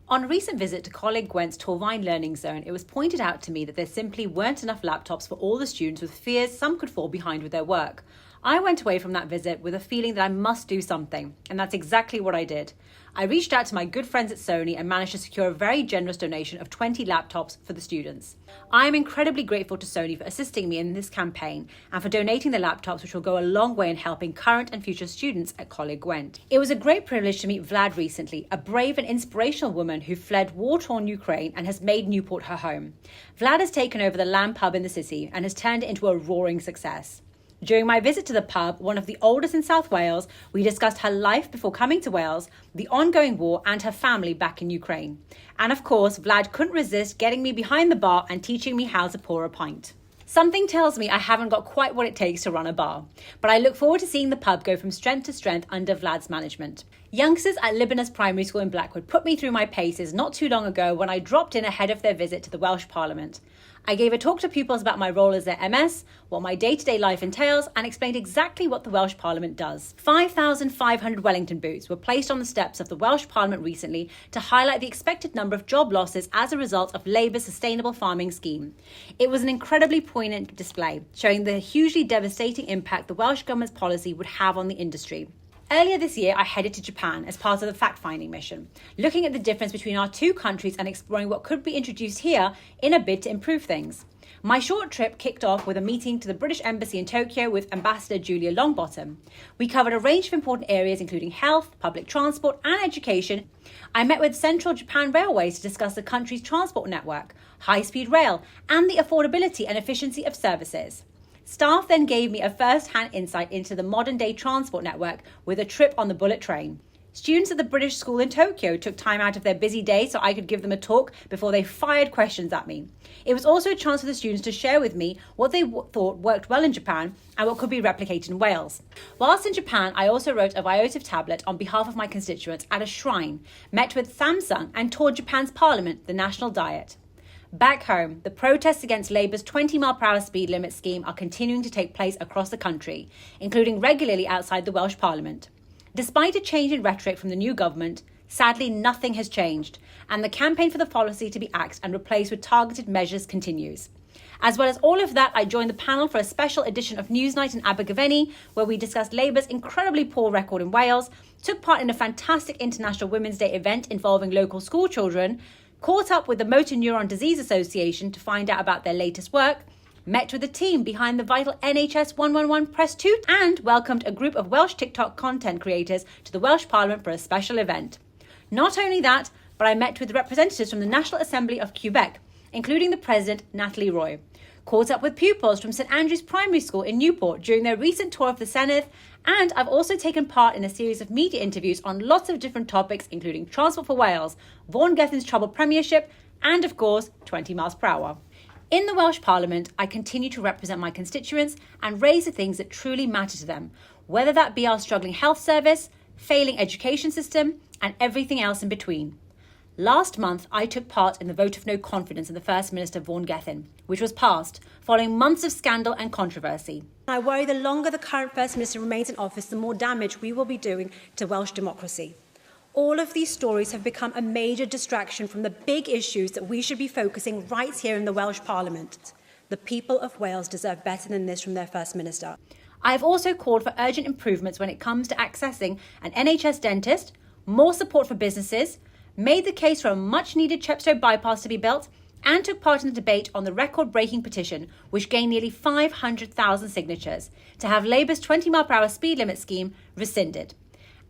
On a recent visit to colleague Gwent's Torvine Learning Zone, it was pointed out to me that there simply weren't enough laptops for all the students, with fears some could fall behind with their work. I went away from that visit with a feeling that I must do something, and that's exactly what I did. I reached out to my good friends at Sony and managed to secure a very generous donation of 20 laptops for the students. I am incredibly grateful to Sony for assisting me in this campaign and for donating the laptops, which will go a long way in helping current and future students at Colleague Gwent. It was a great privilege to meet Vlad recently, a brave and inspirational woman who fled war-torn Ukraine and has made Newport her home. Vlad has taken over the Lamb pub in the city and has turned it into a roaring success. During my visit to the pub, one of the oldest in South Wales, we discussed her life before coming to Wales, the ongoing war, and her family back in Ukraine. And of course, Vlad couldn't resist getting me behind the bar and teaching me how to pour a pint. Something tells me I haven't got quite what it takes to run a bar, but I look forward to seeing the pub go from strength to strength under Vlad's management. Youngsters at Libanus Primary School in Blackwood put me through my paces not too long ago when I dropped in ahead of their visit to the Welsh Parliament. I gave a talk to pupils about my role as their MS, what my day-to-day life entails, and explained exactly what the Welsh Parliament does. 5,500 Wellington boots were placed on the steps of the Welsh Parliament recently to highlight the expected number of job losses as a result of Labour's sustainable farming scheme. It was an incredibly poignant display, showing the hugely devastating impact the Welsh Government's policy would have on the industry. Earlier this year, I headed to Japan as part of the fact-finding mission, looking at the difference between our two countries and exploring what could be introduced here in a bid to improve things. My short trip kicked off with a meeting to the British Embassy in Tokyo with Ambassador Julia Longbottom. We covered a range of important areas including health, public transport and education. I met with Central Japan Railways to discuss the country's transport network, high-speed rail, and the affordability and efficiency of services. Staff then gave me a first-hand insight into the modern-day transport network with a trip on the bullet train. Students at the British School in Tokyo took time out of their busy day so I could give them a talk before they fired questions at me. It was also a chance for the students to share with me what they thought worked well in Japan and what could be replicated in Wales. Whilst in Japan, I also wrote a votive tablet on behalf of my constituents at a shrine, met with Samsung and toured Japan's parliament, the National Diet. Back home, the protests against Labour's 20-mile-per-hour speed limit scheme are continuing to take place across the country, including regularly outside the Welsh Parliament. Despite a change in rhetoric from the new government, sadly nothing has changed, and the campaign for the policy to be axed and replaced with targeted measures continues. As well as all of that, I joined the panel for a special edition of Newsnight in Abergavenny, where we discussed Labour's incredibly poor record in Wales, took part in a fantastic International Women's Day event involving local school children, caught up with the Motor Neuron Disease Association to find out about their latest work, met with the team behind the vital NHS 111 Press 2, and welcomed a group of Welsh TikTok content creators to the Welsh Parliament for a special event. Not only that, but I met with representatives from the National Assembly of Quebec, including the President, Natalie Roy. Caught up with pupils from St Andrew's Primary School in Newport during their recent tour of the Senedd, and I've also taken part in a series of media interviews on lots of different topics, including Transport for Wales, Vaughan Gething's troubled premiership, and of course, 20 miles per hour. In the Welsh Parliament, I continue to represent my constituents and raise the things that truly matter to them, whether that be our struggling health service, failing education system, and everything else in between. Last month, I took part in the vote of no confidence in the First Minister Vaughan Gething, which was passed following months of scandal and controversy. I worry the longer the current First Minister remains in office, the more damage we will be doing to Welsh democracy. All of these stories have become a major distraction from the big issues that we should be focusing right here in the Welsh Parliament. The people of Wales deserve better than this from their First Minister. I have also called for urgent improvements when it comes to accessing an NHS dentist, more support for businesses, made the case for a much-needed Chepstow bypass to be built, and took part in the debate on the record-breaking petition, which gained nearly 500,000 signatures, to have Labour's 20-mile-per-hour speed limit scheme rescinded.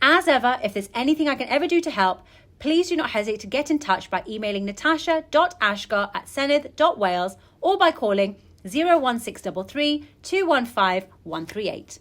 As ever, if there's anything I can ever do to help, please do not hesitate to get in touch by emailing natasha.asghar@senedd.wales or by calling 01633 215 138.